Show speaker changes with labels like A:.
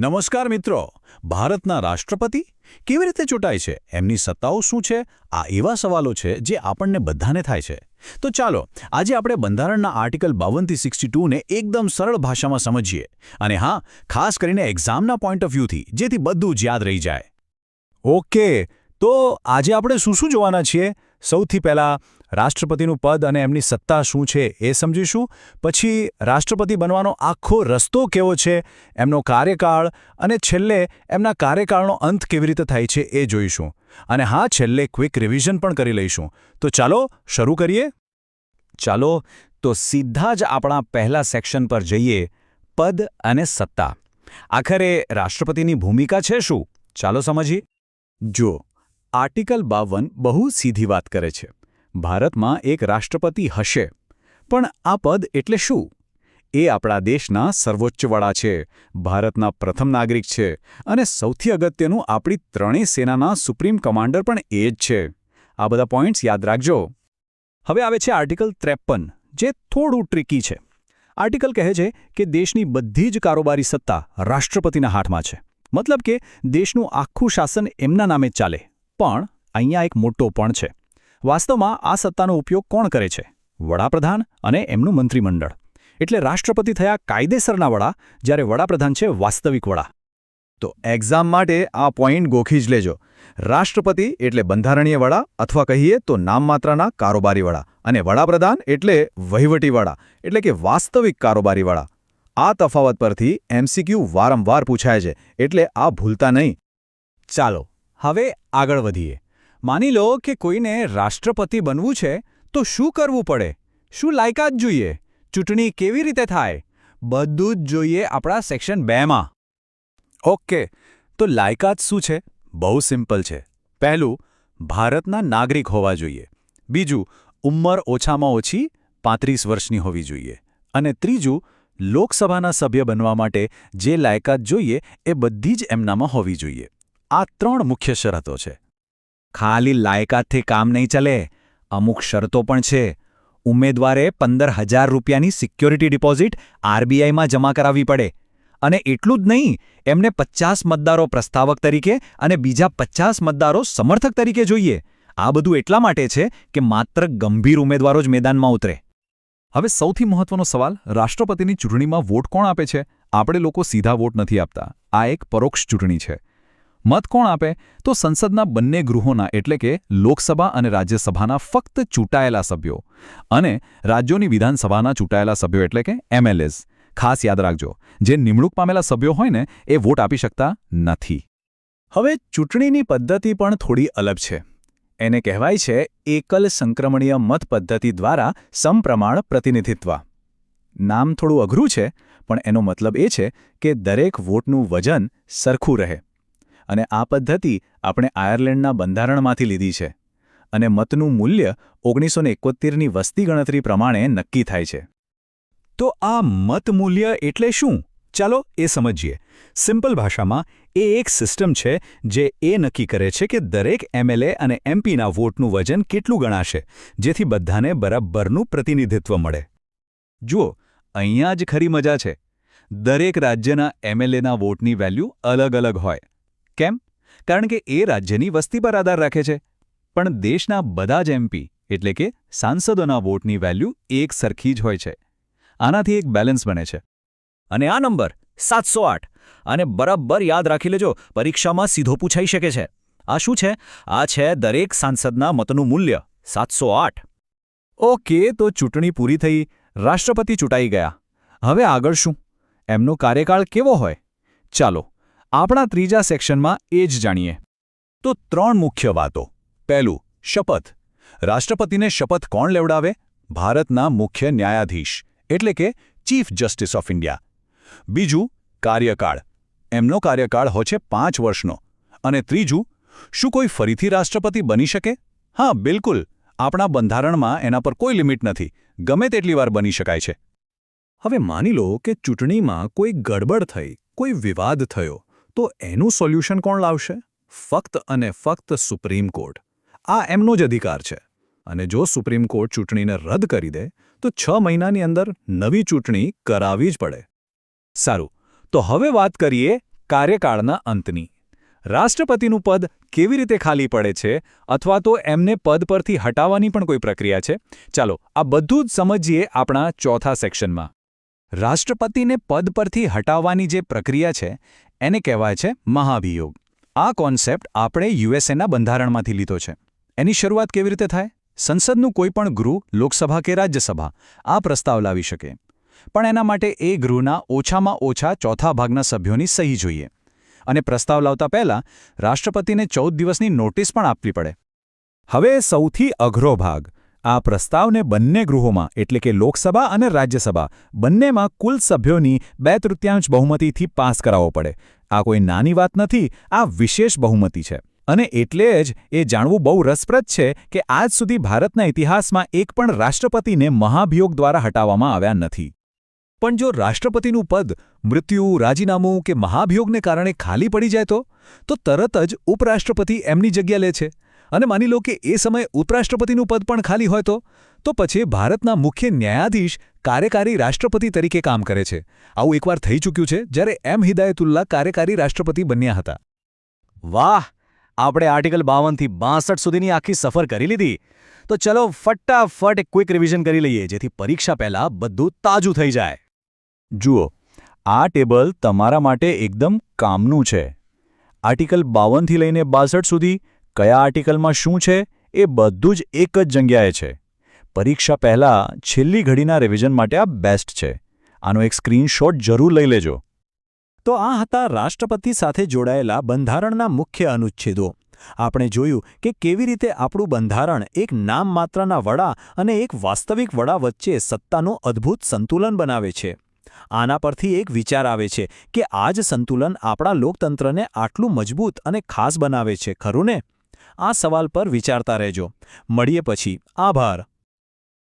A: નમસ્કાર મિત્રો. ભારતના રાષ્ટ્રપતિ કેવી રીતે ચૂંટાય છે, એમની સત્તાઓ શું છે, આ એવા સવાલો છે જે આપણને બધાને થાય છે. તો ચાલો આજે આપણે બંધારણના આર્ટિકલ 52 થી 62 ને એકદમ સરળ ભાષામાં સમજીએ. અને હા, ખાસ કરીને એક્ઝામના પોઈન્ટ ઓફ વ્યૂથી, જેથી બધું જ યાદ રહી જાય. ઓકે, તો આજે આપણે શું જોવાના છીએ? સૌથી પહેલાં રાષ્ટ્રપતિનું પદ અને એમની સત્તા શું છે એ સમજીશું. પછી રાષ્ટ્રપતિ બનવાનો આખો રસ્તો કેવો છે, એમનો કાર્યકાળ, અને છેલ્લે એમના કાર્યકાળનો અંત કેવી રીતે થાય છે એ જોઈશું. અને હા, છેલ્લે ક્વિક રિવિઝન પણ કરી લઈશું. તો ચાલો શરૂ કરીએ. ચાલો તો સીધા જ આપણા પહેલા સેક્શન પર જઈએ, પદ અને સત્તા. આખરે રાષ્ટ્રપતિની ભૂમિકા છે શું? ચાલો સમજીએ. જો આર્ટિકલ 52 બહુ સીધી વાત કરે છે. ભારતમાં એક રાષ્ટ્રપતિ હશે, પણ આ પદ એટલે શું? એ આપણા દેશના સર્વોચ્ચ વડા છે, ભારતના પ્રથમ નાગરિક છે, અને સૌથી અગત્યનું આપણી ત્રણેય સેનાના સુપ્રીમ કમાન્ડર પણ એ જ છે. આ બધા પોઈન્ટ્સ યાદ રાખજો. હવે આવે છે આર્ટિકલ 53, જે થોડું ટ્રિકી છે. આર્ટિકલ કહે છે કે દેશની બધી જ કારોબારી સત્તા રાષ્ટ્રપતિના હાથમાં છે. મતલબ કે દેશનું આખું શાસન એમના નામે જ ચાલે. પણ અહીંયા એક મોટો પણ છે. વાસ્તવમાં આ સત્તાનો ઉપયોગ કોણ કરે છે? વડાપ્રધાન અને એમનું મંત્રીમંડળ. એટલે રાષ્ટ્રપતિ થયા કાયદેસરના વડા, જ્યારે વડાપ્રધાન છે વાસ્તવિક વડા. તો એક્ઝામ માટે આ પોઈન્ટ ગોખી જ લેજો. રાષ્ટ્રપતિ એટલે બંધારણીય વડા, અથવા કહીએ તો નામમાત્રના કારોબારી વડા, અને વડાપ્રધાન એટલે વહીવટી વડા, એટલે કે વાસ્તવિક કારોબારી વડા. આ તફાવત પરથી એમસીક્યુ વારંવાર પૂછાય છે, એટલે આ ભૂલતા નહીં. ચાલો હવે આગળ વધીએ. માની લો કે કોઈને રાષ્ટ્રપતિ બનવું છે, તો શું કરવું પડે? શું લાયકાત જોઈએ? ચૂંટણી કેવી રીતે થાય? બધું જ જોઈએ આપણા સેક્શન 2માં. ઓકે, તો લાયકાત શું છે? બહુ સિમ્પલ છે. પહેલું, ભારતના નાગરિક હોવા જોઈએ. બીજું, ઉંમર ઓછામાં ઓછી 35 વર્ષની હોવી જોઈએ. અને ત્રીજું, લોકસભાના સભ્ય બનવા માટે જે લાયકાત જોઈએ એ બધી જ એમનામાં હોવી જોઈએ. આ 3 મુખ્ય શરતો છે. ખાલી લાયકાતથી કામ નહીં ચાલે. અમુક શરતો પણ છે. ઉમેદવારે 15,000 રૂપિયાની સિક્યોરિટી ડિપોઝિટ આરબીઆઈમાં જમા કરાવવી પડે. અને એટલું જ નહીં, એમને 50 મતદારો પ્રસ્તાવક તરીકે અને બીજા 50 મતદારો સમર્થક તરીકે જોઈએ. આ બધું એટલા માટે છે કે માત્ર ગંભીર ઉમેદવારો જ મેદાનમાં ઉતરે. હવે સૌથી મહત્વનો સવાલ, રાષ્ટ્રપતિની ચૂંટણીમાં વોટ કોણ આપે છે? આપણે લોકો સીધા વોટ નથી આપતા. આ એક પરોક્ષ ચૂંટણી છે. મત કોણ આપે? તો સંસદના બંને ગૃહોના, એટલે કે લોકસભા અને રાજ્યસભાના ફક્ત ચૂંટાયેલા સભ્યો, અને રાજ્યોની વિધાનસભાના ચૂંટાયેલા સભ્યો, એટલે કે એમએલએસ. ખાસ યાદ રાખજો, જે નિમણૂક પામેલા સભ્યો હોય ને, એ વોટ આપી શકતા નથી. હવે ચૂંટણીની પદ્ધતિ પણ થોડી અલગ છે. એને કહેવાય છે એકલ સંક્રમણીય મત પદ્ધતિ દ્વારા સમપ્રમાણ પ્રતિનિધિત્વ. નામ થોડું અઘરું છે, પણ એનો મતલબ એ છે કે દરેક વોટનું વજન સરખું રહે. અને આ પદ્ધતિ આપણે આયર્લેન્ડના બંધારણમાંથી લીધી છે. અને મતનું મૂલ્ય 1971ની વસ્તી ગણતરી પ્રમાણે નક્કી થાય છે. તો આ મત મૂલ્ય એટલે શું? ચાલો એ સમજીએ. સિમ્પલ ભાષામાં એ એક સિસ્ટમ છે જે એ નક્કી કરે છે કે દરેક એમએલએ અને એમપીના વોટનું વજન કેટલું ગણાશે, જેથી બધાને બરાબરનું પ્રતિનિધિત્વ મળે. જુઓ, અહીંયા જ ખરી મજા છે. દરેક રાજ્યના એમએલએના વોટની વેલ્યુ અલગ અલગ હોય. કેમ? કારણ કે એ રાજ્યની વસ્તી પર આધાર રાખે છે. પણ દેશના બધા જ એમપી, એટલે કે સાંસદોના વોટની વેલ્યુ એક સરખી જ હોય છે. આનાથી એક બેલેન્સ બને છે. અને આ નંબર 708, અને બરાબર યાદ રાખી લેજો, પરીક્ષામાં સીધો પૂછાઈ શકે છે. આ શું છે? આ છે દરેક સાંસદના મતનું મૂલ્ય 708. ઓકે, તો ચૂંટણી પૂરી થઈ, રાષ્ટ્રપતિ ચૂંટાઈ ગયા. હવે આગળ શું? એમનો કાર્યકાળ કેવો હોય? ચાલો આપણા ત્રીજા સેક્શનમાં એ જ જાણીએ. તો 3 મુખ્ય વાતો. પહેલું, શપથ. રાષ્ટ્રપતિને શપથ કોણ લેવડાવે? ભારતના મુખ્ય ન્યાયાધીશ, એટલે કે ચીફ જસ્ટિસ ઓફ ઇન્ડિયા. બીજું, કાર્યકાળ. એમનો કાર્યકાળ હોય છે 5 વર્ષનો. અને ત્રીજું, શું કોઈ ફરીથી રાષ્ટ્રપતિ બની શકે? હા, બિલકુલ. આપણા બંધારણમાં એના પર કોઈ લિમિટ નથી. ગમે તેટલી વાર બની શકાય છે. હવે માની લો કે ચૂંટણીમાં કોઈ ગડબડ થઈ, કોઈ વિવાદ થયો, તો એનું સોલ્યુશન કોણ લાવશે? ફક્ત અને ફક્ત સુપ્રીમ કોર્ટ. આ એમનો જ અધિકાર છે. અને જો સુપ્રીમ કોર્ટ ચૂંટણીને રદ કરી દે, તો 6 મહિનાની અંદર નવી ચૂંટણી કરાવવી જ પડે. સારું, તો હવે વાત કરીએ
B: કાર્યકાળના અંતની. રાષ્ટ્રપતિનું પદ કેવી રીતે ખાલી પડે છે અથવા તો એમને પદ પરથી હટાવવાની પણ કોઈ પ્રક્રિયા છે? ચાલો આ બધું જ સમજીએ આપણા ચોથા સેક્શનમાં.
A: રાષ્ટ્રપતિને પદ પરથી હટાવવાની જે પ્રક્રિયા છે એને કહેવાય છે મહાભિયોગ. આ કોન્સેપ્ટ આપણે યુએસએના બંધારણમાંથી લીધો છે. એની શરૂઆત કેવી રીતે થાય? સંસદનું કોઈ પણ ગૃહ, લોકસભા કે રાજ્યસભા આ પ્રસ્તાવ લાવી શકે. પણ એના માટે એ ગૃહના ઓછામાં ઓછા ચોથા ભાગના સભ્યોની સહી જોઈએ. અને પ્રસ્તાવ લાવતા પહેલાં રાષ્ટ્રપતિને 14 દિવસની નોટિસ પણ આપવી પડે.
B: હવે સૌથી અઘરો ભાગ. આ પ્રસ્તાવને બંને ગૃહોમાં એટલે કે લોકસભા અને રાજ્યસભા બંનેમાં કુલ સભ્યોની 2/3 બહુમતીથી પાસ કરાવવો પડે. આ કોઈ નાની વાત નથી, આ વિશેષ બહુમતી છે. અને એટલે જ એ જાણવું બહુ રસપ્રદ છે કે આજ સુધી ભારતના ઇતિહાસમાં એક પણ રાષ્ટ્રપતિને મહાભિયોગ દ્વારા હટાવવામાં આવ્યા નથી.
A: પણ જો રાષ્ટ્રપતિનું પદ મૃત્યુ, રાજીનામું કે મહાભિયોગને કારણે ખાલી પડી જાય તો તરત જ ઉપરાષ્ટ્રપતિ એમની જગ્યા લે છે. અને માની લો કે એ સમયે ઉપરાષ્ટ્રપતિનું પદ પણ ખાલી હોય તો પછી ભારતના મુખ્ય ન્યાયાધીશ કાર્યકારી રાષ્ટ્રપતિ તરીકે કામ કરે છે. આવું એકવાર થઈ ચૂક્યું છે જ્યારે એમ હિદાયતુલ્લા કાર્યકારી રાષ્ટ્રપતિ બન્યા હતા. વાહ! આપણે આર્ટિકલ 52 થી 62 સુધીની આખી સફર કરી લીધી. તો ચલો ફટાફટ એક ક્વિક રિવિઝન કરી લઈએ જેથી પરીક્ષા પહેલાં બધું તાજું થઈ જાય.
B: જુઓ, આ ટેબલ તમારા માટે એકદમ કામનું છે. આર્ટિકલ 52 થી લઈને 62 સુધી કયા આર્ટિકલમાં શું છે એ બધું જ એક જ જગ્યાએ છે. પરીક્ષા પહેલાં છેલ્લી ઘડીના રિવિઝન માટે આ બેસ્ટ છે. આનો એક સ્ક્રીનશોટ જરૂર લઈ લેજો.
A: તો આ હતા રાષ્ટ્રપતિ સાથે જોડાયેલા બંધારણના મુખ્ય અનુચ્છેદો. આપણે જોયું કે કેવી રીતે આપણું બંધારણ એક નામ માત્રના વડા અને એક વાસ્તવિક વડા વચ્ચે સત્તાનું અદ્ભુત સંતુલન બનાવે છે. આના પરથી એક વિચાર આવે છે કે આ જ સંતુલન આપણા લોકતંત્રને આટલું મજબૂત અને ખાસ બનાવે છે, ખરું ને? આ સવાલ પર વિચારતા રહેજો. મળીએ પછી. આભાર.